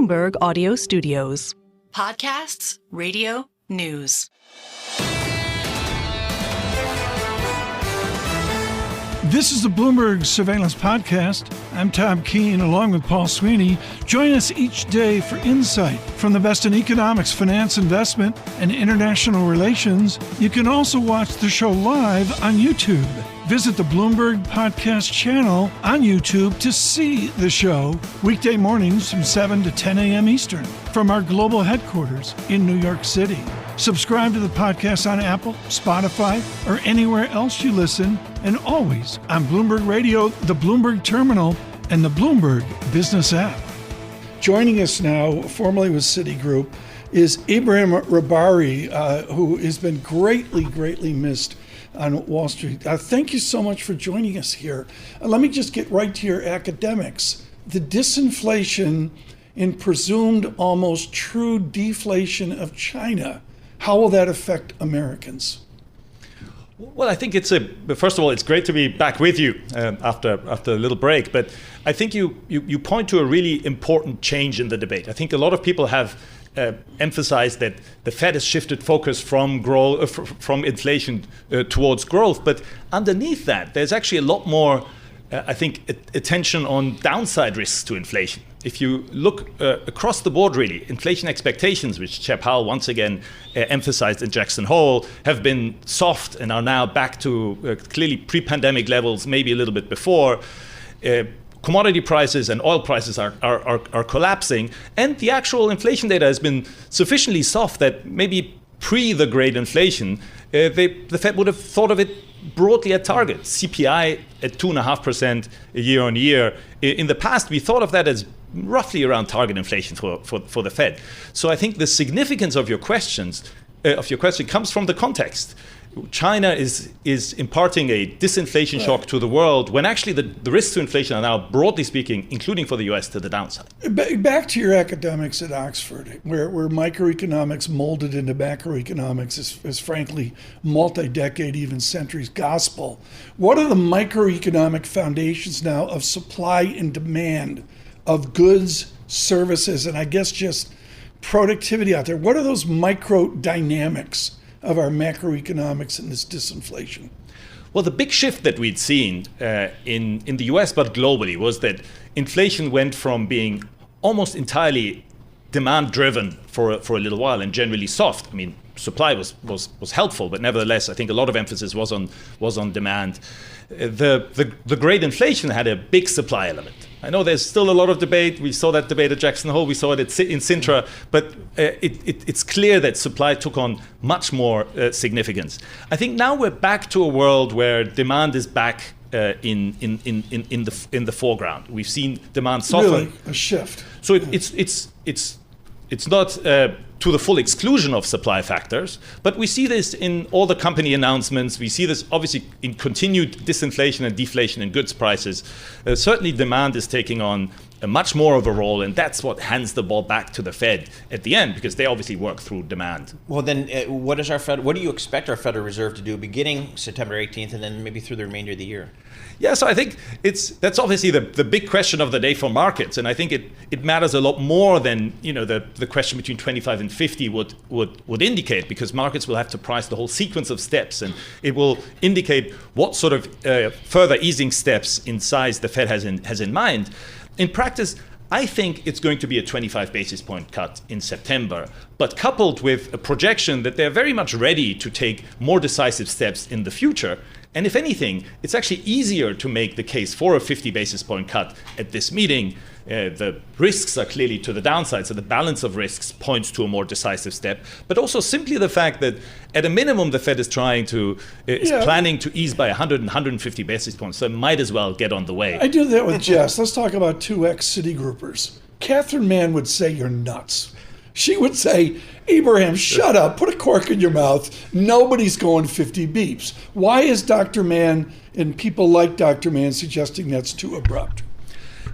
Bloomberg Audio Studios. Podcasts, radio, news. This is the Bloomberg Surveillance Podcast. I'm Tom Keene, along with Paul Sweeney. Join us each day for insight from the best in economics, finance, investment, and international relations. You can also watch the show live on YouTube. Visit the Bloomberg Podcast channel on YouTube to see the show weekday mornings from 7 to 10 a.m. Eastern from our global headquarters in New York City. Subscribe to the podcast on Apple, Spotify, or anywhere else you listen, and always on Bloomberg Radio, the Bloomberg Terminal, and the Bloomberg Business app. Joining us now, formerly with Citigroup, is Ebrahim Rahbari, who has been greatly missed on Wall Street. Thank you so much for joining us here. Let me just get right to your academics. The disinflation and presumed almost true deflation of China, how will that affect Americans? Well, I think first of all, it's great to be back with you after a little break. But I think you point to a really important change in the debate. I think a lot of people have emphasized that the Fed has shifted focus from inflation towards growth. But underneath that, there's actually a lot more, I think, attention on downside risks to inflation. If you look across the board, really, inflation expectations, which Chair Powell once again emphasized in Jackson Hole, have been soft and are now back to clearly pre-pandemic levels, maybe a little bit before. Commodity prices and oil prices are collapsing, and the actual inflation data has been sufficiently soft that maybe pre the great inflation, the Fed would have thought of it broadly at target. CPI at 2.5% year on year. In the past, we thought of that as roughly around target inflation for the Fed. So I think the significance of your question comes from the context. China is imparting a disinflation shock to the world when actually the risks to inflation are now, broadly speaking, including for the US, to the downside. Back to your academics at Oxford, where microeconomics molded into macroeconomics is frankly multi-decade, even centuries gospel. What are the microeconomic foundations now of supply and demand of goods, services, and I guess just productivity out there? What are those micro dynamics of our macroeconomics in this disinflation? Well, the big shift that we'd seen in the US, but globally, was that inflation went from being almost entirely demand-driven for a little while and generally soft. I mean, supply was helpful, but nevertheless, I think a lot of emphasis was on demand. The great inflation had a big supply element. I know there's still a lot of debate. We saw that debate at Jackson Hole. We saw it in Sintra. But it's clear that supply took on much more significance. I think now we're back to a world where demand is back in the foreground. We've seen demand soften. Really, a shift. So it's not to the full exclusion of supply factors, but we see this in all the company announcements. We see this obviously in continued disinflation and deflation in goods prices. Certainly demand is taking on a much more of a role, and that's what hands the ball back to the Fed at the end, because they obviously work through demand. Well, then what do you expect our Federal Reserve to do beginning September 18th and then maybe through the remainder of the year? Yeah, so I think that's obviously the big question of the day for markets, and I think it matters a lot more than the question between 25 and 50 would indicate, because markets will have to price the whole sequence of steps, and it will indicate what sort of further easing steps in size the Fed has in mind. In practice, I think it's going to be a 25 basis point cut in September, but coupled with a projection that they're very much ready to take more decisive steps in the future. And if anything, it's actually easier to make the case for a 50 basis point cut at this meeting. The risks are clearly to the downside, so the balance of risks points to a more decisive step. But also simply the fact that at a minimum, the Fed is planning to ease by 100 and 150 basis points, so it might as well get on the way. I do that with Jess. Let's talk about two ex-Citigroupers. Catherine Mann would say you're nuts. She would say, Ebrahim, shut up, put a cork in your mouth. Nobody's going 50 beeps. Why is Dr. Mann and people like Dr. Mann suggesting that's too abrupt?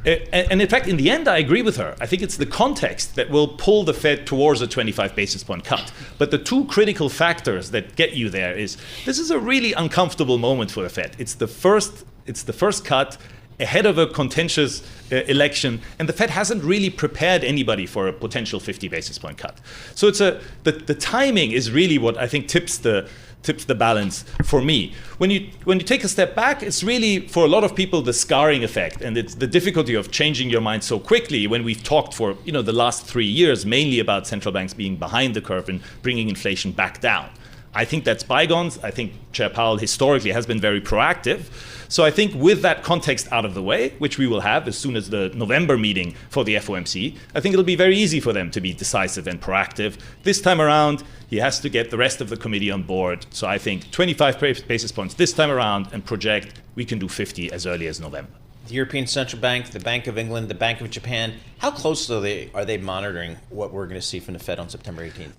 And in fact, in the end, I agree with her. I think it's the context that will pull the Fed towards a 25 basis point cut. But the two critical factors that get you there is this is a really uncomfortable moment for the Fed. It's the first cut ahead of a contentious election, and the Fed hasn't really prepared anybody for a potential 50 basis point cut. So the timing is really what I think tips the balance for me. When you take a step back, it's really for a lot of people the scarring effect, and it's the difficulty of changing your mind so quickly when we've talked for the last 3 years mainly about central banks being behind the curve and bringing inflation back down. I think that's bygones. I think Chair Powell historically has been very proactive. So I think with that context out of the way, which we will have as soon as the November meeting for the FOMC, I think it'll be very easy for them to be decisive and proactive. This time around, he has to get the rest of the committee on board. So I think 25 basis points this time around, and project we can do 50 as early as November. The European Central Bank, the Bank of England, the Bank of Japan, how close are they monitoring what we're going to see from the Fed on September 18th?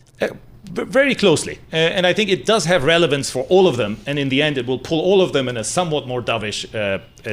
Very closely. And I think it does have relevance for all of them. And in the end, it will pull all of them in a somewhat more dovish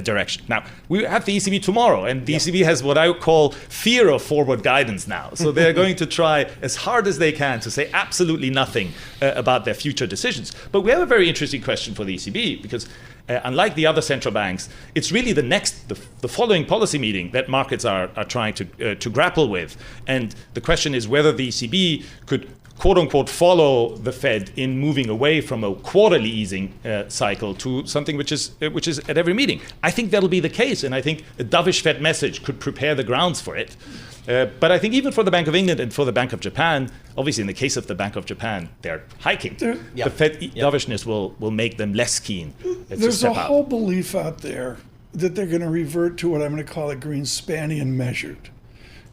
direction. Now, we have the ECB tomorrow, and the ECB has what I would call fear of forward guidance now. So they're going to try as hard as they can to say absolutely nothing about their future decisions. But we have a very interesting question for the ECB, because unlike the other central banks, it's really the following policy meeting that markets are trying to grapple with. And the question is whether the ECB could quote unquote follow the Fed in moving away from a quarterly easing cycle to something which is at every meeting. I think that'll be the case, and I think a dovish Fed message could prepare the grounds for it. But I think even for the Bank of England and for the Bank of Japan, obviously in the case of the Bank of Japan, they're hiking. The Fed dovishness will make them less keen to There's step a out. whole belief out there that they're going to revert to what I'm going to call a Greenspanian measured.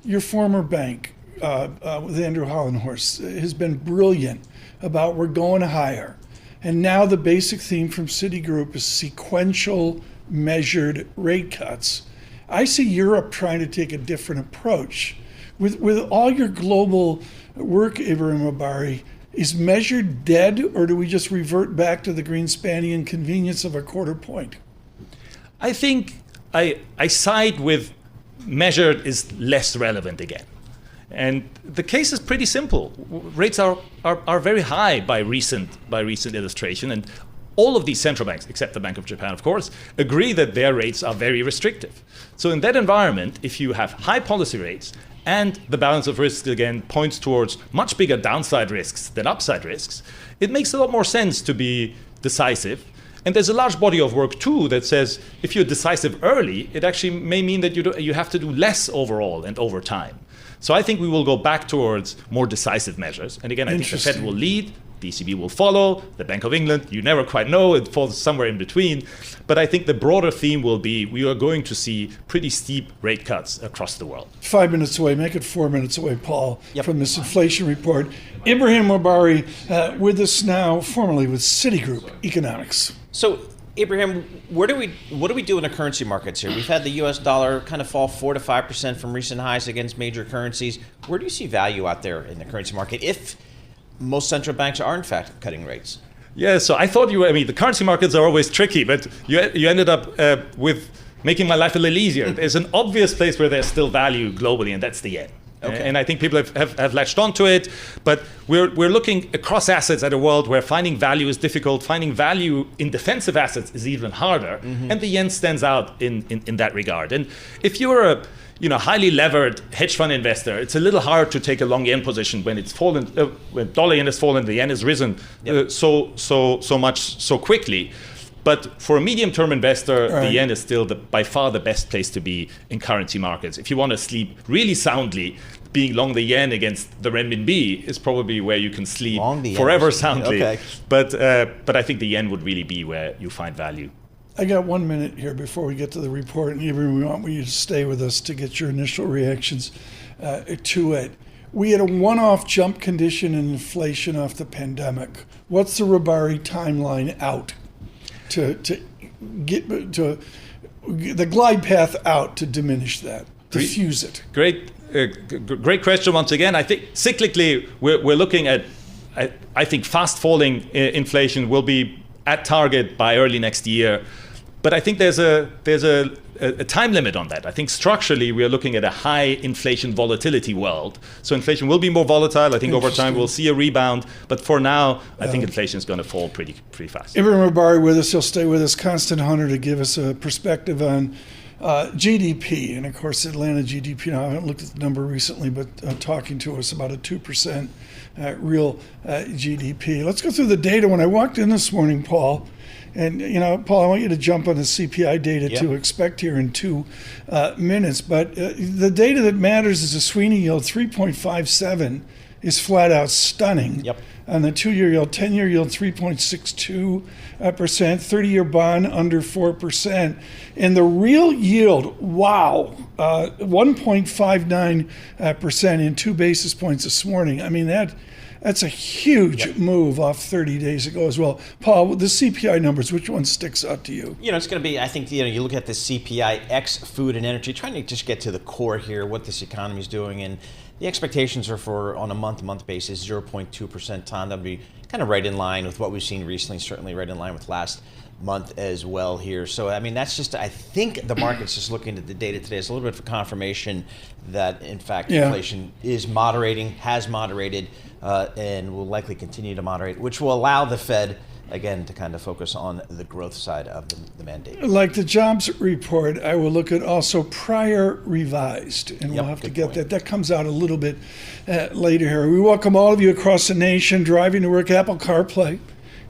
Your former bank, with Andrew Hollenhorst, has been brilliant about we're going higher. And now the basic theme from Citigroup is sequential measured rate cuts. I see Europe trying to take a different approach. With all your global work, Ebrahim Rahbari, is measured dead, or do we just revert back to the Greenspanian convenience of a quarter point? I think I side with measured is less relevant again. And the case is pretty simple. Rates are very high by recent illustration, and all of these central banks, except the Bank of Japan, of course, agree that their rates are very restrictive. So in that environment, if you have high policy rates and the balance of risks again points towards much bigger downside risks than upside risks, it makes a lot more sense to be decisive. And there's a large body of work too that says if you're decisive early, it actually may mean that you have to do less overall and over time. So I think we will go back towards more decisive measures. And again, I think the Fed will lead, the ECB will follow, the Bank of England, you never quite know, it falls somewhere in between. But I think the broader theme will be we are going to see pretty steep rate cuts across the world. 5 minutes away, make it 4 minutes away, Paul, from this inflation report. Ebrahim Rahbari with us now, formerly with Citigroup Economics. So, Ebrahim, what do we do in the currency markets here? We've had the U.S. dollar kind of fall 4 to 5% from recent highs against major currencies. Where do you see value out there in the currency market if most central banks are in fact cutting rates? Yeah, so I thought the currency markets are always tricky, but you ended up with making my life a little easier. There's an obvious place where there's still value globally, and that's the yen. Okay. And I think people have latched onto it, but we're looking across assets at a world where finding value is difficult. Finding value in defensive assets is even harder, and the yen stands out in that regard. And if you're a highly levered hedge fund investor, it's a little hard to take a long yen position when it's fallen, when dollar yen has fallen, the yen has risen so much so quickly. But for a medium-term investor, the yen is still by far the best place to be in currency markets. If you want to sleep really soundly, being long the yen against the renminbi is probably where you can sleep forever soundly. Okay. But I think the yen would really be where you find value. I got 1 minute here before we get to the report, and even we want you to stay with us to get your initial reactions to it. We had a one-off jump condition in inflation off the pandemic. What's the Rahbari timeline out to get to the glide path out to diminish that, diffuse it? Great question once again. I think cyclically we're looking at, I think fast falling inflation will be at target by early next year. But I think there's a time limit on that. I think structurally we are looking at a high inflation volatility world. So inflation will be more volatile. I think over time we'll see a rebound. But for now, I think inflation is going to fall pretty fast. Ebrahim Rahbari with us. He'll stay with us. Constance Hunter to give us a perspective on GDP, and of course Atlanta GDP, now I haven't looked at the number recently, but talking to us about a 2% real GDP. Let's go through the data. When I walked in this morning, Paul, and Paul, I want you to jump on the CPI data to expect here in 2 minutes, but the data that matters is a Sweeney yield, 3.57 is flat out stunning. Yep. And the 2-year yield, 10-year yield, 3.62%, 30-year bond under 4%. And the real yield, 1.59% in 2 basis points this morning. I mean, that's a huge move off 30 days ago as well. Paul, the CPI numbers, which one sticks out to you? It's going to be, I think, you look at the CPI ex food and energy, trying to just get to the core here, what this economy is doing. And the expectations are for, on a month-to-month basis, 0.2%, Tom. That'll be kind of right in line with what we've seen recently, certainly right in line with last month as well here. So, I mean, that's just, I think the market's just looking at the data today. It's a little bit of a confirmation that, in fact, inflation is moderating, has moderated, and will likely continue to moderate, which will allow the Fed, again, to kind of focus on the growth side of the mandate. Like the jobs report, I will look at also prior revised, and we'll have to get that. That comes out a little bit later here. We welcome all of you across the nation driving to work, Apple CarPlay.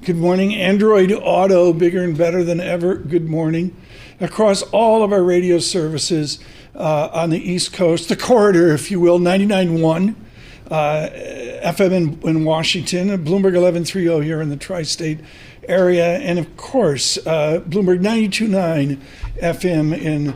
Good morning. Android Auto, bigger and better than ever. Good morning. Across all of our radio services on the East Coast, the corridor, if you will, 99.1. FM in Washington, Bloomberg 1130 here in the tri-state area, and of course, Bloomberg 92.9 FM in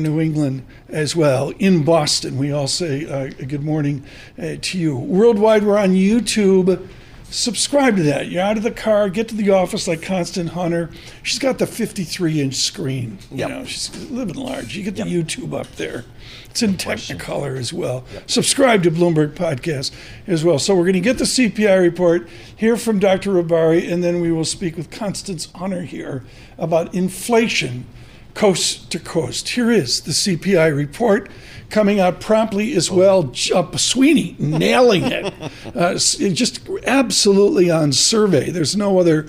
New England as well. In Boston, we all say good morning to you. Worldwide, we're on YouTube. Subscribe to that. You're out of the car, get to the office like Constance Hunter. She's got the 53-inch screen. She's living large. You get the YouTube up there. It's in Technicolor as well. Subscribe to Bloomberg Podcast as well. So we're going to get the CPI report, hear from Dr. Rahbari, and then we will speak with Constance Hunter here about inflation coast to coast. Here is the CPI report coming out promptly as well. Sweeney nailing it. Just absolutely on survey. There's no other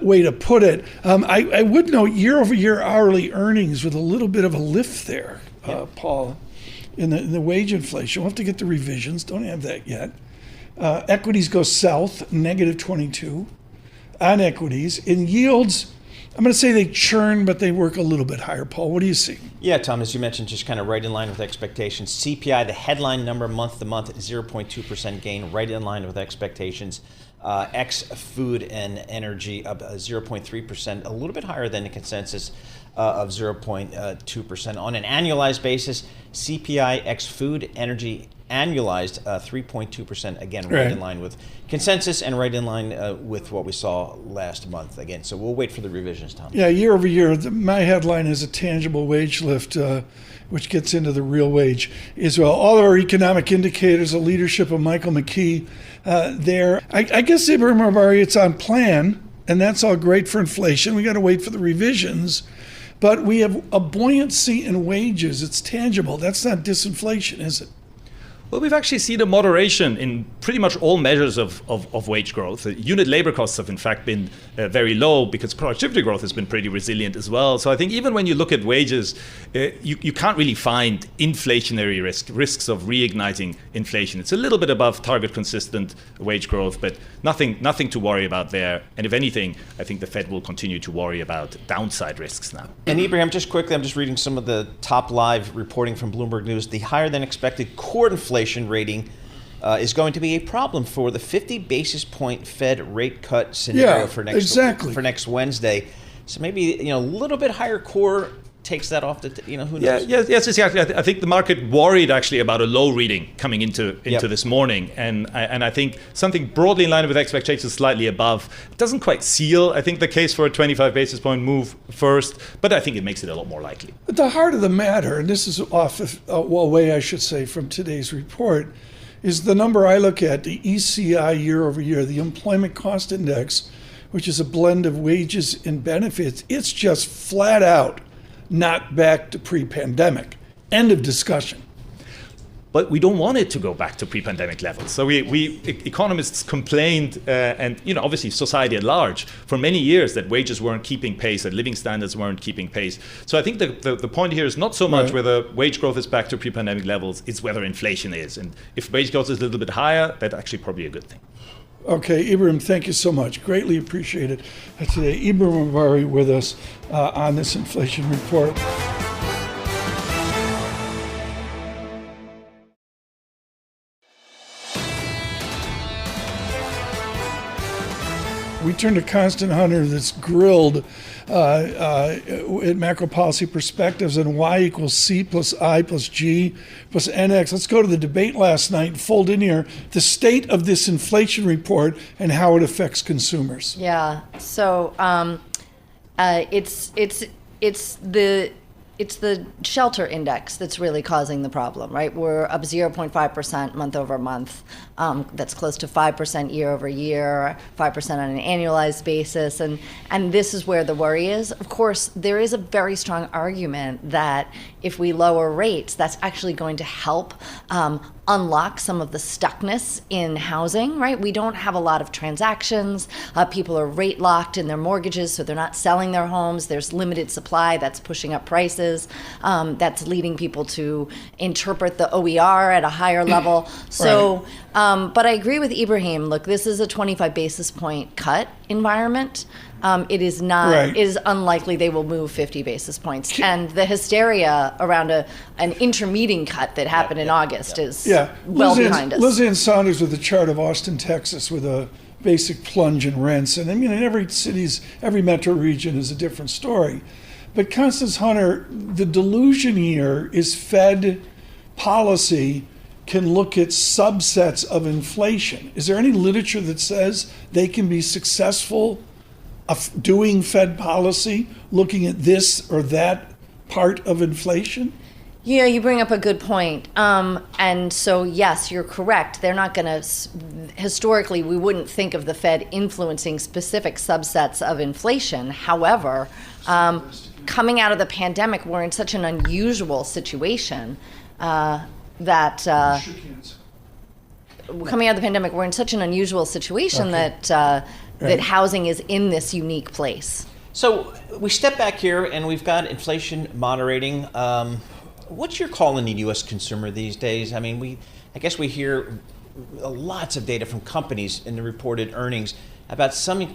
way to put it. I would note year-over-year hourly earnings with a little bit of a lift there, Paul, in the wage inflation. We'll have to get the revisions. Don't have that yet. Equities go south, negative 22 on equities. In yields, I'm going to say they churn, but they work a little bit higher. Paul, what do you see? Yeah, Tom, as you mentioned, just kind of right in line with expectations. CPI, the headline number month to month, 0.2% gain, right in line with expectations. Ex food and energy up 0.3%, a little bit higher than the consensus of 0.2%. On an annualized basis, CPI ex food energy annualized 3.2%, again, right in line with consensus and right in line with what we saw last month. Again, so we'll wait for the revisions, Tom. Yeah, year over year, my headline is a tangible wage lift, which gets into the real wage as well. All of our economic indicators, the leadership of Michael McKee there. I guess, Ebrahim Rahbari, it's on plan, and that's all great for inflation. We got to wait for the revisions. But we have a buoyancy in wages. It's tangible. That's not disinflation, is it? Well, we've actually seen a moderation in pretty much all measures of wage growth. Unit labor costs have, in fact, been very low because productivity growth has been pretty resilient as well. So I think even when you look at wages, you can't really find inflationary risks of reigniting inflation. It's a little bit above target consistent wage growth, but nothing to worry about there. And if anything, I think the Fed will continue to worry about downside risks now. And Ebrahim, just quickly, I'm just reading some of the top live reporting from Bloomberg News. The higher than expected core inflation rating is going to be a problem for the 50 basis point Fed rate cut scenario for next Wednesday. So maybe a little bit higher core takes that off the who knows? Yes, exactly. I think the market worried actually about a low reading coming into this morning, and I think something broadly in line with expectations, slightly above. It doesn't quite seal, I think, the case for a 25 basis point move first, but I think it makes it a lot more likely. At the heart of the matter, and this is away, I should say, from today's report, is the number I look at, the ECI year over year, the Employment Cost Index, which is a blend of wages and benefits. It's just flat out not back to pre-pandemic. End of discussion. but we don't want it to go back to pre-pandemic levels. So we economists complained, and obviously society at large, for many years that wages weren't keeping pace, that living standards weren't keeping pace. So I think the point here is not so much whether wage growth is back to pre-pandemic levels, it's whether inflation is. And if wage growth is a little bit higher, that's actually probably a good thing. Okay, Ebrahim, thank you so much. Greatly appreciated today. Ebrahim Rahbari with us on this inflation report. We turn to Constance Hunter that's grilled at MacroPolicy Perspectives and Y equals C plus I plus G plus NX. Let's go to the debate last night and fold in here the state of this inflation report and how it affects consumers. Yeah, so it's the shelter index that's really causing the problem, right? We're up 0.5% month over month. That's close to 5% year over year, 5% on an annualized basis. And this is where the worry is. Of course, there is a very strong argument that if we lower rates, that's actually going to help unlock some of the stuckness in housing, right? We don't have a lot of transactions. People are rate locked in their mortgages, so they're not selling their homes. There's limited supply that's pushing up prices. That's leading people to interpret the OER at a higher level. So, but I agree with Ebrahim. Look, this is a 25 basis point cut environment. It is not. It is unlikely they will move 50 basis points. And the hysteria around an intermeeting cut that happened in August is well behind us. Lizanne Saunders with a chart of Austin, Texas, with a basic plunge in rents. And I mean, in every metro region is a different story. But Constance Hunter, the delusion here is Fed policy can look at subsets of inflation. Is there any literature that says they can be successful doing Fed policy, looking at this or that part of inflation? Yeah, you bring up a good point. And so, yes, you're correct. They're not going to, historically, we wouldn't think of the Fed influencing specific subsets of inflation. However, coming out of the pandemic, we're in such an unusual situation that that housing is in this unique place. So we step back here and we've got inflation moderating. What's your call on the U.S. consumer these days? I mean, I guess we hear lots of data from companies in the reported earnings about some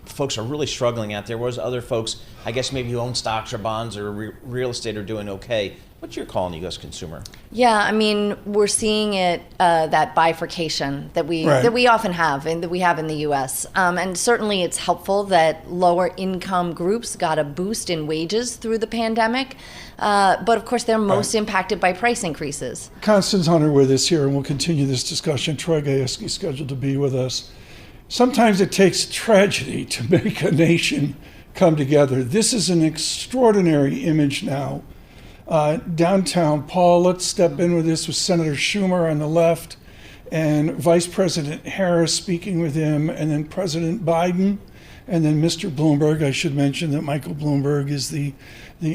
folks are really struggling out there, whereas other folks, I guess maybe who own stocks or bonds or real estate, are doing okay. What's your call on the U.S. consumer? Yeah, I mean, we're seeing it, that bifurcation that we often have and that we have in the U.S. And certainly it's helpful that lower income groups got a boost in wages through the pandemic. But of course, they're most impacted by price increases. Constance Hunter with us here, and we'll continue this discussion. Troy Gayeski scheduled to be with us. Sometimes it takes tragedy to make a nation come together. This is an extraordinary image now. Downtown, Paul, let's step in with this with Senator Schumer on the left and Vice President Harris speaking with him, and then President Biden, and then Mr. Bloomberg. I should mention that Michael Bloomberg is the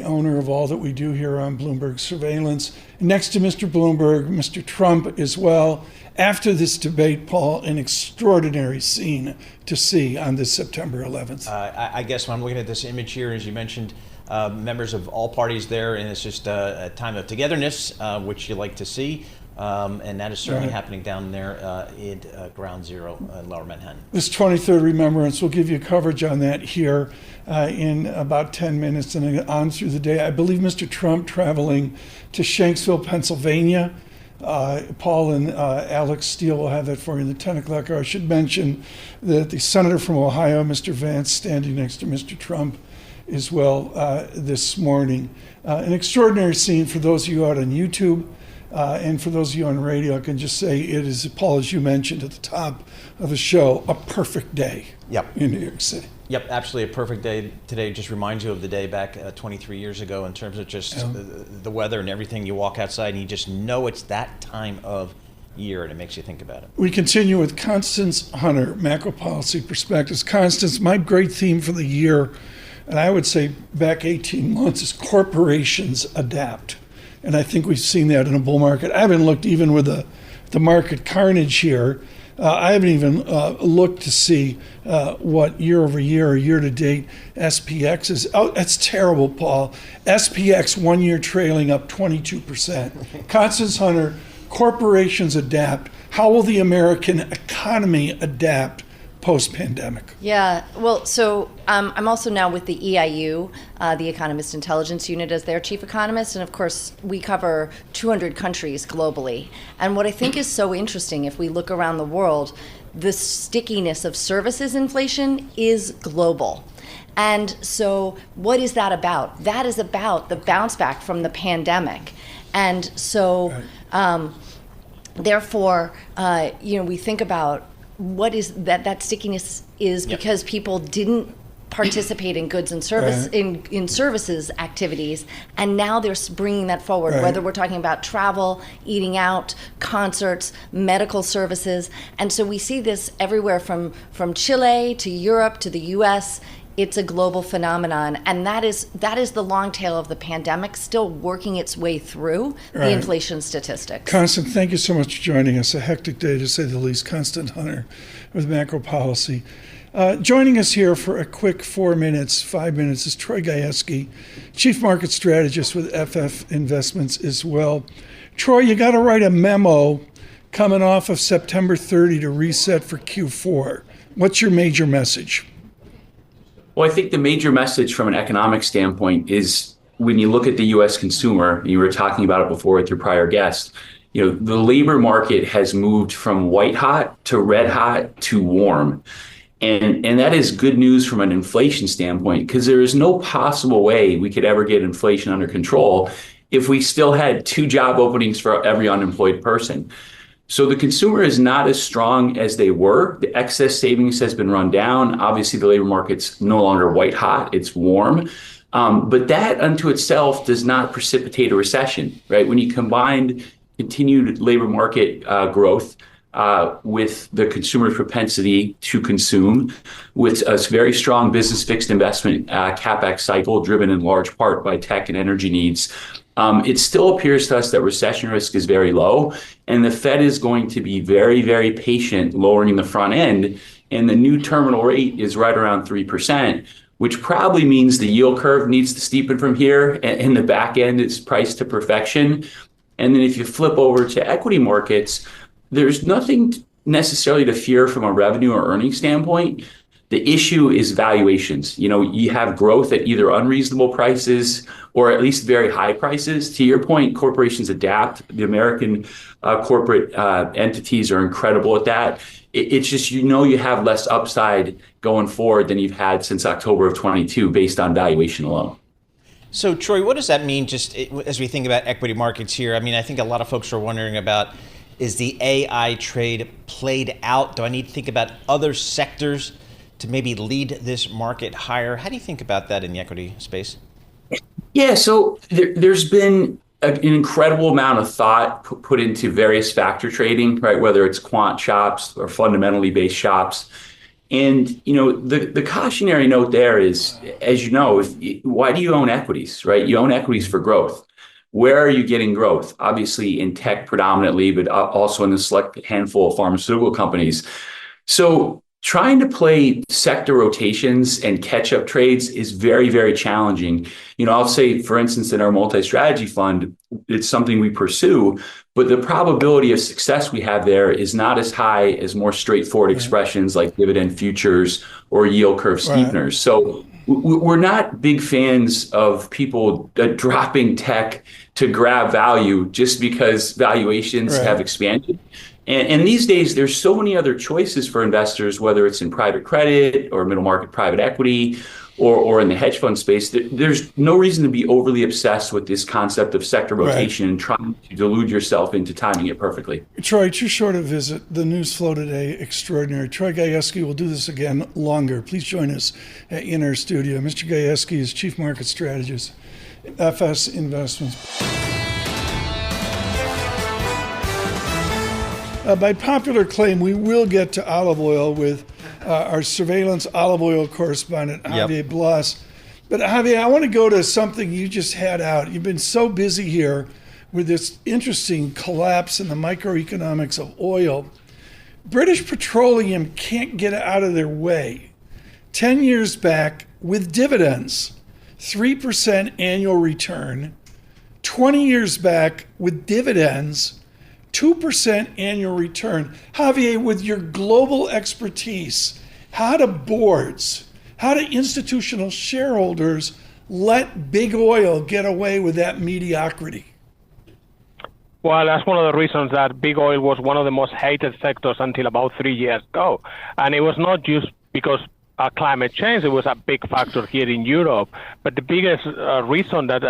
owner of all that we do here on Bloomberg Surveillance. Next to Mr. Bloomberg, Mr. Trump as well. After this debate, Paul, an extraordinary scene to see on this September 11th. I guess when I'm looking at this image here, as you mentioned, members of all parties there, and it's just a time of togetherness, which you like to see. And that is certainly happening down there at Ground Zero in Lower Manhattan. This 23rd Remembrance, we'll give you coverage on that here in about 10 minutes and then on through the day. I believe Mr. Trump traveling to Shanksville, Pennsylvania. Paul and Alex Steele will have that for you in the 10 o'clock hour. I should mention that the senator from Ohio, Mr. Vance, standing next to Mr. Trump as well this morning. An extraordinary scene for those of you out on YouTube. And for those of you on radio, I can just say it is, Paul, as you mentioned at the top of the show, a perfect day in New York City. Yep, absolutely a perfect day today. Just reminds you of the day back 23 years ago in terms of just the weather and everything. You walk outside and you just know it's that time of year, and it makes you think about it. We continue with Constance Hunter, MacroPolicy Perspectives. Constance, my great theme for the year, and I would say back 18 months, is corporations adapt. and I think we've seen that in a bull market. I haven't looked even with the market carnage here. I haven't even looked to see what year over year or year to date SPX is. Oh, that's terrible, Paul. SPX 1 year trailing up 22%. Constance Hunter, corporations adapt. How will the American economy adapt post-pandemic? Yeah, well, so I'm also now with the EIU, the Economist Intelligence Unit, as their chief economist. And of course, we cover 200 countries globally. And what I think is so interesting, if we look around the world, the stickiness of services inflation is global. And so what is that about? That is about the bounce back from the pandemic. And so, therefore, we think about what is that stickiness is because people didn't participate in goods and service in services activities, and now they're bringing that forward, whether we're talking about travel, eating out, concerts, medical services. And so we see this everywhere from Chile to Europe to the US. It's a global phenomenon, and that is the long tail of the pandemic still working its way through the inflation statistics. Constance, thank you so much for joining us. A hectic day, to say the least. Constance Hunter with MacroPolicy. Joining us here for a quick 5 minutes is Troy Gayeski, Chief Market Strategist with FF Investments as well. Troy, you got to write a memo coming off of September 30 to reset for Q4. What's your major message? Well, I think the major message from an economic standpoint is when you look at the U.S. consumer, and you were talking about it before with your prior guest, the labor market has moved from white hot to red hot to warm. And that is good news from an inflation standpoint, because there is no possible way we could ever get inflation under control if we still had 2 job openings for every unemployed person. So the consumer is not as strong as they were. The excess savings has been run down. Obviously, the labor market's no longer white hot, it's warm. But that unto itself does not precipitate a recession, right? When you combine continued labor market growth with the consumer's propensity to consume, with a very strong business fixed investment CapEx cycle driven in large part by tech and energy needs, it still appears to us that recession risk is very low, and the Fed is going to be very, very patient lowering the front end, and the new terminal rate is right around 3%, which probably means the yield curve needs to steepen from here, and the back end is priced to perfection. And then if you flip over to equity markets, there's nothing necessarily to fear from a revenue or earnings standpoint. The issue is valuations. You have growth at either unreasonable prices or at least very high prices. To your point, corporations adapt. The American corporate entities are incredible at that. It's just, you have less upside going forward than you've had since October of 22 based on valuation alone. So, Troy, what does that mean just as we think about equity markets here? I mean, I think a lot of folks are wondering about, is the AI trade played out? Do I need to think about other sectors to maybe lead this market higher? How do you think about that in the equity space? Yeah, so there's been an incredible amount of thought put into various factor trading, right? Whether it's quant shops or fundamentally based shops. And, the cautionary note there is, as you know, why do you own equities, right? You own equities for growth. Where are you getting growth? Obviously in tech predominantly, but also in a select handful of pharmaceutical companies. So trying to play sector rotations and catch-up trades is very, very challenging. I'll say, for instance, in our multi-strategy fund, it's something we pursue, but the probability of success we have there is not as high as more straightforward expressions like dividend futures or yield curve steepeners. So we're not big fans of people dropping tech to grab value just because valuations have expanded. And these days, there's so many other choices for investors, whether it's in private credit or middle market private equity or in the hedge fund space. There's no reason to be overly obsessed with this concept of sector rotation and trying to delude yourself into timing it perfectly. Troy, too short a visit. The news flow today, extraordinary. Troy Gayeski will do this again longer. Please join us in our studio. Mr. Gayeski is Chief Market Strategist at FS Investments. By popular claim, we will get to olive oil with our surveillance olive oil correspondent, Javier Blas. But Javier, I want to go to something you just had out. You've been so busy here with this interesting collapse in the microeconomics of oil, British Petroleum can't get out of their way. 10 years back with dividends, 3% annual return. 20 years back with dividends, 2% annual return. Javier, with your global expertise, how do boards, how do institutional shareholders let big oil get away with that mediocrity? Well, that's one of the reasons that big oil was one of the most hated sectors until about 3 years ago. And it was not just because climate change, it was a big factor here in Europe. But the biggest reason that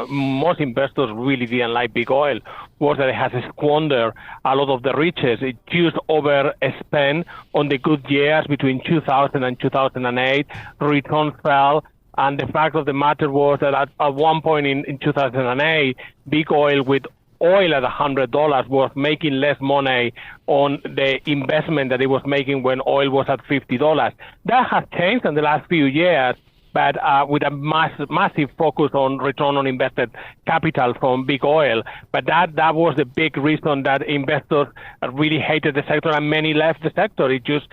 most investors really didn't like big oil was that it has squandered a lot of the riches. It just overspent on the good years between 2000 and 2008. Returns fell. And the fact of the matter was that at one point in 2008, big oil with oil at $100 was making less money on the investment that it was making when oil was at $50. That has changed in the last few years, but with a massive focus on return on invested capital from big oil. But that was the big reason that investors really hated the sector, and many left the sector. It just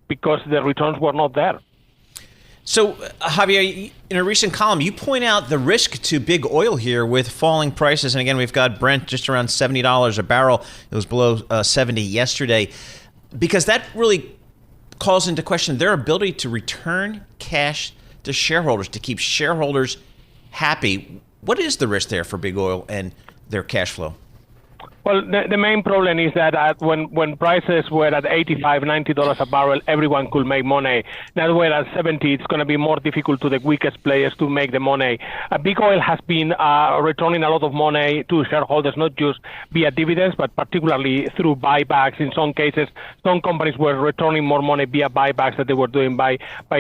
because the returns were not there. So, Javier, in a recent column, you point out the risk to big oil here with falling prices. And again, we've got Brent just around $70 a barrel. It was below 70 yesterday, because that really calls into question their ability to return cash to shareholders, to keep shareholders happy. What is the risk there for big oil and their cash flow? Well, the main problem is that when prices were at $85, $90 a barrel, everyone could make money. Now we're at 70, it's going to be more difficult to the weakest players to make the money. Big oil has been returning a lot of money to shareholders, not just via dividends, but particularly through buybacks. In some cases, some companies were returning more money via buybacks than they were doing by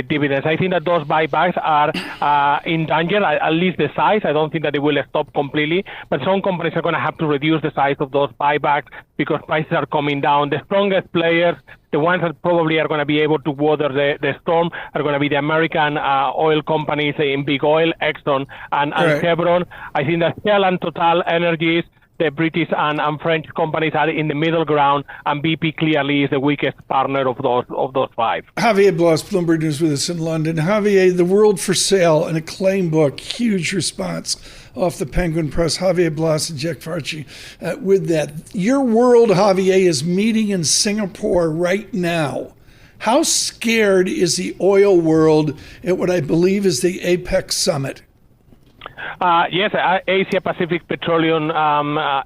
dividends. I think that those buybacks are in danger, at least the size. I don't think that they will stop completely, but some companies are going to have to reduce the size of those buybacks because prices are coming down. The strongest players, the ones that probably are going to be able to weather the storm, are going to be the American oil companies in big oil, Exxon and Chevron. I think that Shell and Total Energies, the British and French companies, are in the middle ground, and BP clearly is the weakest partner of those five. Javier Blas, Bloomberg News, with us in London. Javier, The World for Sale, an acclaimed book, huge response off the Penguin Press. Javier Blas and Jack Farchi with that. Your world, Javier, is meeting in Singapore right now. How scared is the oil world at what I believe is the APEC summit? Yes, Asia Pacific Petroleum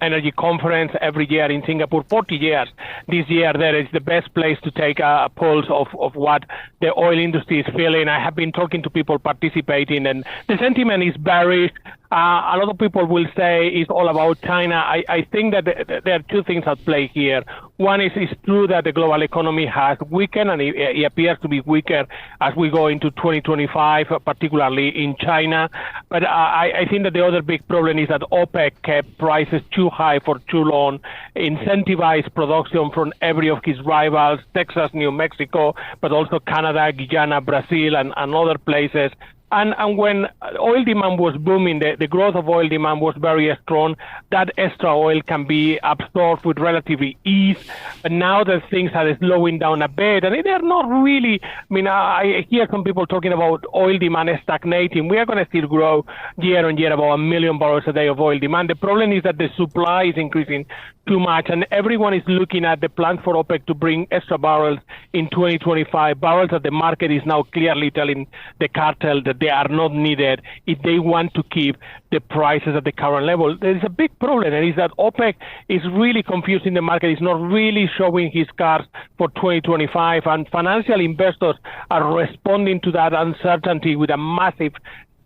Energy Conference every year in Singapore, 40 years. This year there is the best place to take a pulse of what the oil industry is feeling. I have been talking to people participating, and the sentiment is bearish. A lot of people will say it's all about China. I think that there are two things at play here. One is it's true that the global economy has weakened, and it appears to be weaker as we go into 2025, particularly in China. But I think that the other big problem is that OPEC kept prices too high for too long, incentivized production from every of his rivals, Texas, New Mexico, but also Canada, Guyana, Brazil, and other places. And when oil demand was booming, the growth of oil demand was very strong. That extra oil can be absorbed with relatively ease. But now that things are slowing down a bit, and they're not really, I hear some people talking about oil demand stagnating. We are going to still grow year on year about 1 million barrels a day of oil demand. The problem is that the supply is increasing too much, and everyone is looking at the plans for OPEC to bring extra barrels in 2025, barrels that the market is now clearly telling the cartel that they are not needed if they want to keep the prices at the current level. There is a big problem, and is that OPEC is really confusing the market. It's not really showing his cards for 2025, and financial investors are responding to that uncertainty with a massive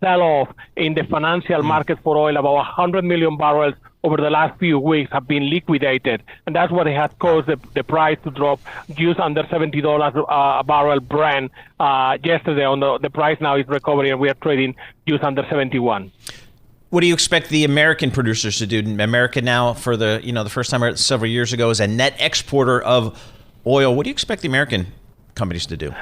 sell-off in the financial market for oil. About 100 million barrels over the last few weeks have been liquidated, and that's what has caused the price to drop just under $70 a barrel Brent yesterday. On the price now is recovering, and we are trading just under 71. What do you expect the American producers to do? America now, for the first time several years ago, is a net exporter of oil. What do you expect the American companies to do?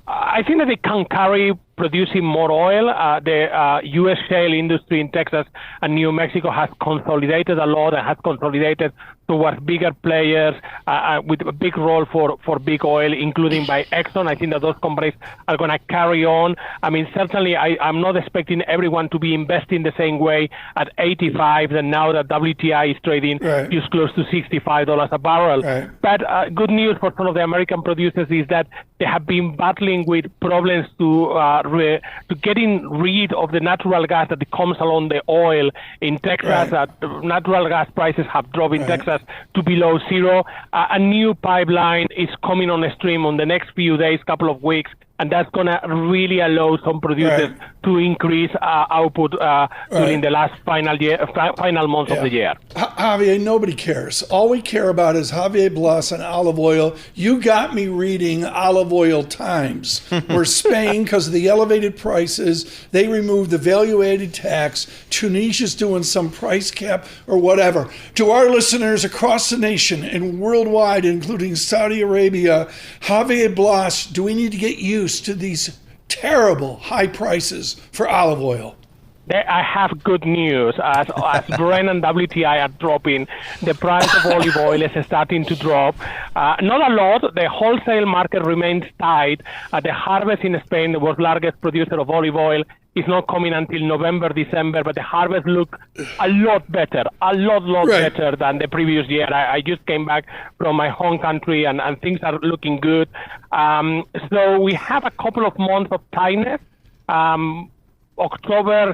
I think that they can carry producing more oil. The U.S. shale industry in Texas and New Mexico has consolidated a lot and has consolidated towards bigger players with a big role for big oil, including by Exxon. I think that those companies are going to carry on. I mean, certainly I'm not expecting everyone to be investing the same way at 85, and now that WTI is trading just close to $65 a barrel. Right. But good news for some of the American producers is that they have been battling with problems to getting rid of the natural gas that comes along the oil in Texas. Natural gas prices have dropped in Texas to below zero. A new pipeline is coming on the stream on the next few days, couple of weeks, and that's going to really allow some producers to increase output during the last final months of the year. Javier, nobody cares. All we care about is Javier Blas and olive oil. You got me reading Olive Oil Times, where Spain, because of the elevated prices, they removed the value-added tax. Tunisia's doing some price cap or whatever. To our listeners across the nation and worldwide, including Saudi Arabia, Javier Blas, do we need to get used to these terrible high prices for olive oil? I have good news. As Brent and WTI are dropping, the price of olive oil is starting to drop. Not a lot. The wholesale market remains tight. The harvest in Spain, the world's largest producer of olive oil, is not coming until November, December, but the harvest look a lot better, better than the previous year. I just came back from my home country, and things are looking good. So we have a couple of months of tightness.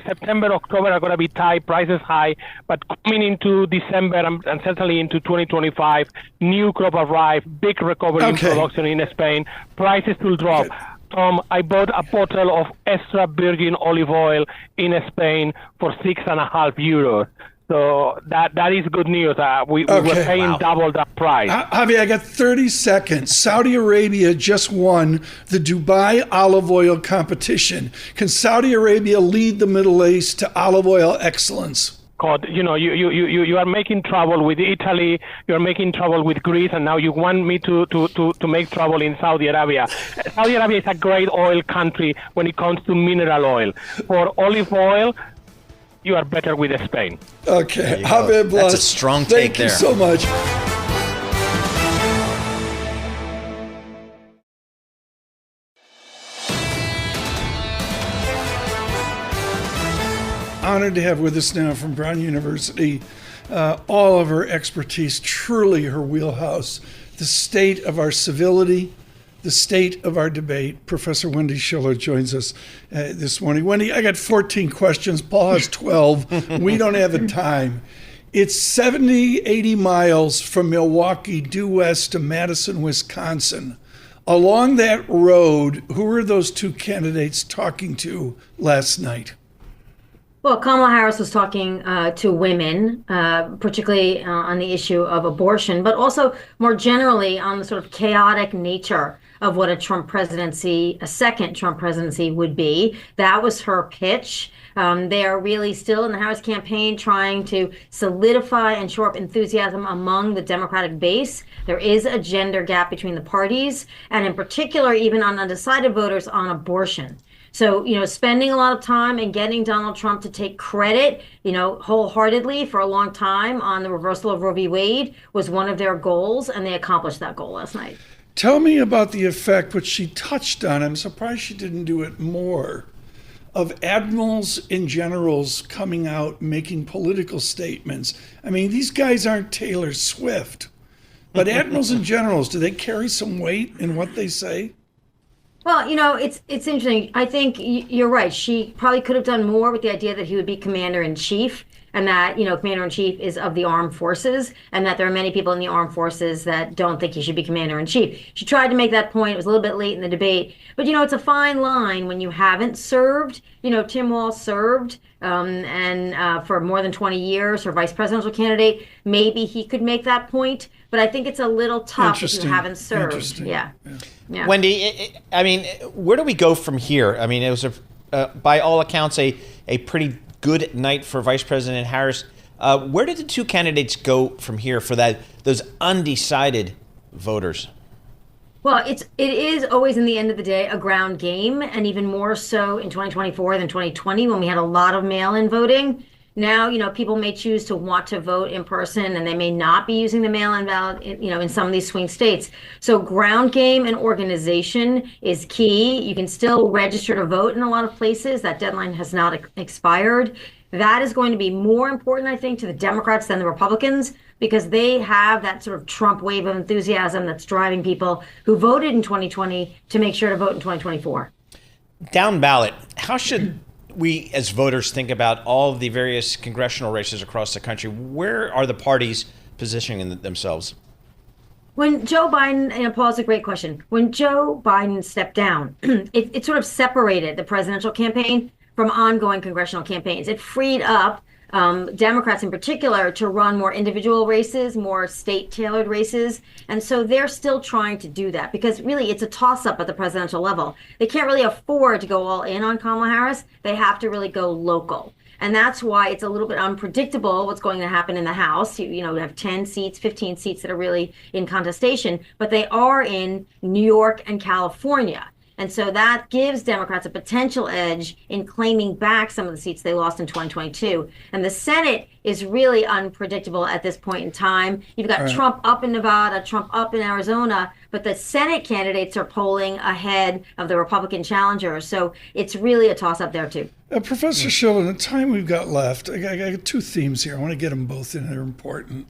September, October are going to be tight, prices high, but coming into December and certainly into 2025, new crop arrive, big recovery in production in Spain, prices will drop. Tom, I bought a bottle of extra virgin olive oil in Spain for €6.50. So that is good news. We were paying double that price. Javier, I got 30 seconds. Saudi Arabia just won the Dubai olive oil competition. Can Saudi Arabia lead the Middle East to olive oil excellence? God, you are making trouble with Italy, you are making trouble with Greece, and now you want me to make trouble in Saudi Arabia. Saudi Arabia is a great oil country when it comes to mineral oil. For olive oil, you are better with Spain. Okay, Javier Blas, that's a strong take there. Thank you so much. Honored to have with us now from Brown University, all of her expertise, truly her wheelhouse, the state of our civility, the state of our debate. Professor Wendy Schiller joins us this morning. Wendy, I got 14 questions. Paul has 12. We don't have the time. It's 70, 80 miles from Milwaukee due west to Madison, Wisconsin. Along that road, who were those two candidates talking to last night? Well, Kamala Harris was talking to women, particularly on the issue of abortion, but also more generally on the sort of chaotic nature of what a second Trump presidency would be. That was her pitch. They are really still in the Harris campaign trying to solidify and shore up enthusiasm among the Democratic base. There is a gender gap between the parties, and in particular, even on undecided voters on abortion. So, spending a lot of time and getting Donald Trump to take credit, wholeheartedly for a long time on the reversal of Roe v. Wade was one of their goals, and they accomplished that goal last night. Tell me about the effect, which she touched on, I'm surprised she didn't do it more, of admirals and generals coming out making political statements. I mean, these guys aren't Taylor Swift, but admirals and generals, do they carry some weight in what they say? Well, it's interesting. I think you're right. She probably could have done more with the idea that he would be commander-in-chief, and that, commander-in-chief is of the armed forces, and that there are many people in the armed forces that don't think he should be commander-in-chief. She tried to make that point. It was a little bit late in the debate. But, it's a fine line when you haven't served. Tim Walz served and for more than 20 years, her vice presidential candidate. Maybe he could make that point. But I think it's a little tough if you haven't served. Yeah. Wendy, where do we go from here? I mean, it was, by all accounts, a pretty good night for Vice President Harris. Where did the two candidates go from here for those undecided voters? Well, it is always, in the end of the day, a ground game, and even more so in 2024 than 2020 when we had a lot of mail-in voting. Now, people may choose to want to vote in person, and they may not be using the mail-in ballot, in some of these swing states. So ground game and organization is key. You can still register to vote in a lot of places. That deadline has not expired. That is going to be more important, I think, to the Democrats than the Republicans, because they have that sort of Trump wave of enthusiasm that's driving people who voted in 2020 to make sure to vote in 2024. Down ballot, how should we as voters think about all of the various congressional races across the country? Where are the parties positioning themselves? When Joe Biden, Paul, it's a great question. When Joe Biden stepped down, it sort of separated the presidential campaign from ongoing congressional campaigns. It freed up Democrats in particular to run more individual races, more state-tailored races. And so they're still trying to do that because really it's a toss-up at the presidential level. They can't really afford to go all in on Kamala Harris. They have to really go local. And that's why it's a little bit unpredictable what's going to happen in the House. You have 10 seats, 15 seats that are really in contestation, but they are in New York and California. And so that gives Democrats a potential edge in claiming back some of the seats they lost in 2022. And the Senate is really unpredictable at this point in time. You've got Trump up in Nevada, Trump up in Arizona, but the Senate candidates are polling ahead of the Republican challengers. So it's really a toss-up there, too. Professor Schiller, in the time we've got left, I got two themes here. I want to get them both in. They're important.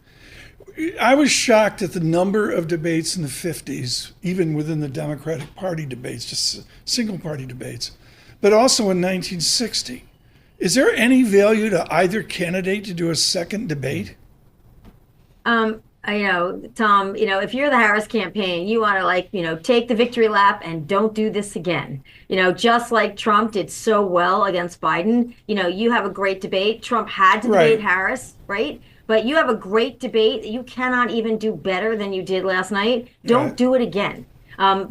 I was shocked at the number of debates in the 50s, even within the Democratic Party debates, just single-party debates, but also in 1960. Is there any value to either candidate to do a second debate? Tom, if you're the Harris campaign, you want to take the victory lap and don't do this again. Just like Trump did so well against Biden, you have a great debate. Trump had to debate Harris, right? But you have a great debate that you cannot even do better than you did last night. Don't do it again.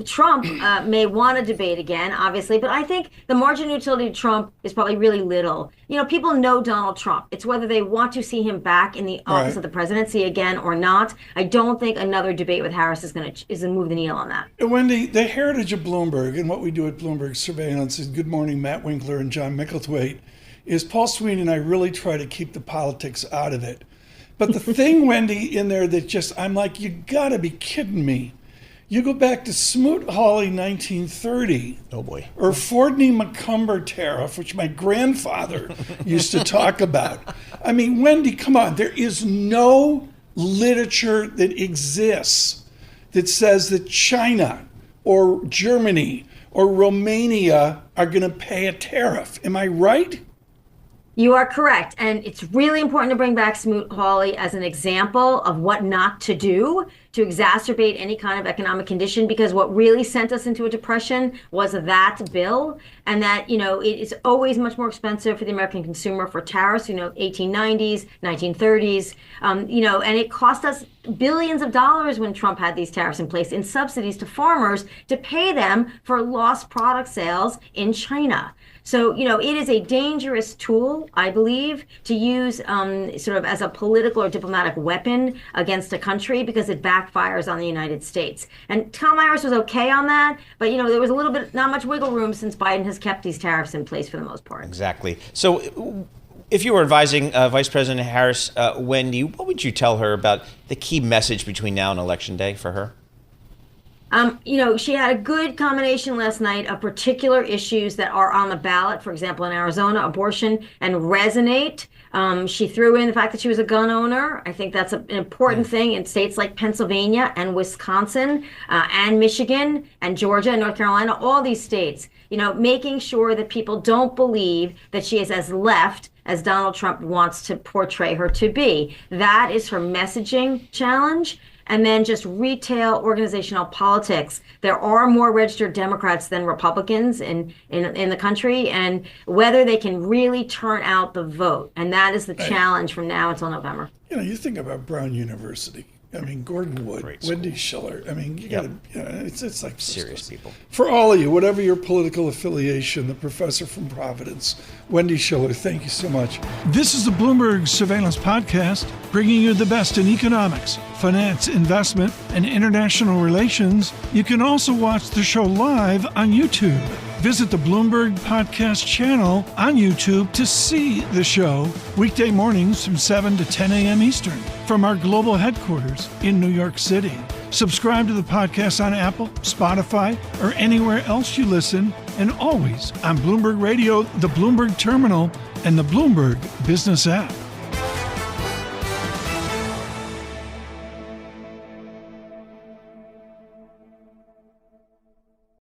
Trump may want to debate again, obviously, but I think the margin of utility to Trump is probably really little. People know Donald Trump. It's whether they want to see him back in the office of the presidency again or not. I don't think another debate with Harris is going to move the needle on that. Wendy, the heritage of Bloomberg and what we do at Bloomberg Surveillance is Good Morning, Matt Winkler and John Micklethwaite, is Paul Sweeney and I really try to keep the politics out of it. But the thing, Wendy, in there that I'm like, you gotta be kidding me. You go back to Smoot-Hawley 1930. Oh boy. Or Fordney-McCumber tariff, which my grandfather used to talk about. I mean, Wendy, come on. There is no literature that exists that says that China or Germany or Romania are gonna pay a tariff. Am I right? You are correct. And it's really important to bring back Smoot-Hawley as an example of what not to do to exacerbate any kind of economic condition, because what really sent us into a depression was that bill. And that, it is always much more expensive for the American consumer for tariffs, 1890s, 1930s, and it cost us billions of dollars when Trump had these tariffs in place in subsidies to farmers to pay them for lost product sales in China. So, it is a dangerous tool, I believe, to use sort of as a political or diplomatic weapon against a country because it backfires on the United States. And Kamala Harris was okay on that, but, there was a little bit, not much wiggle room since Biden has kept these tariffs in place for the most part. Exactly. So if you were advising Vice President Harris, Wendy, what would you tell her about the key message between now and Election Day for her? She had a good combination last night of particular issues that are on the ballot, for example, in Arizona, abortion, and resonate. She threw in the fact that she was a gun owner. I think that's an important thing in states like Pennsylvania and Wisconsin and Michigan and Georgia and North Carolina, all these states, making sure that people don't believe that she is as left as Donald Trump wants to portray her to be. That is her messaging challenge. And then just retail organizational politics. There are more registered Democrats than Republicans in the country, and whether they can really turn out the vote. And that is the challenge from now until November. You think about Brown University. I mean, Gordon Wood, Wendy Schiller. I mean, you gotta, it's like serious people. For all of you, whatever your political affiliation, the professor from Providence, Wendy Schiller, thank you so much. This is the Bloomberg Surveillance Podcast, bringing you the best in economics, finance, investment, and international relations. You can also watch the show live on YouTube. Visit the Bloomberg Podcast channel on YouTube to see the show weekday mornings from 7 to 10 a.m. Eastern from our global headquarters in New York City. Subscribe to the podcast on Apple, Spotify, or anywhere else you listen, and always on Bloomberg Radio, the Bloomberg Terminal, and the Bloomberg Business app.